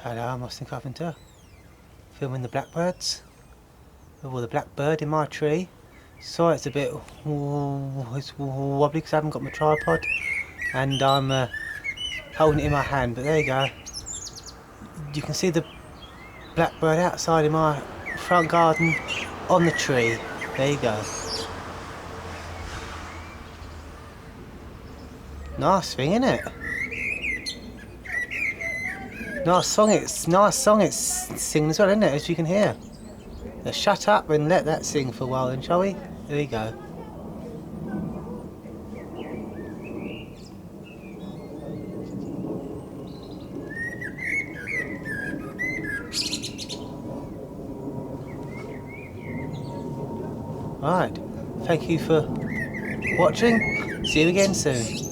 Hello, I'm Austin Carpenter, filming the blackbirds. Well, the blackbird in my tree. Sorry it's a bit it's wobbly because I haven't got my tripod and I'm holding it in my hand, but there you go. You can see the blackbird outside in my front garden on the tree. There you go. Nice thing, isn't it? Nice song it's singing as well, isn't it, as you can hear. Now shut up and let that sing for a while then, shall we? There we go. Right, thank you for watching. See you again soon.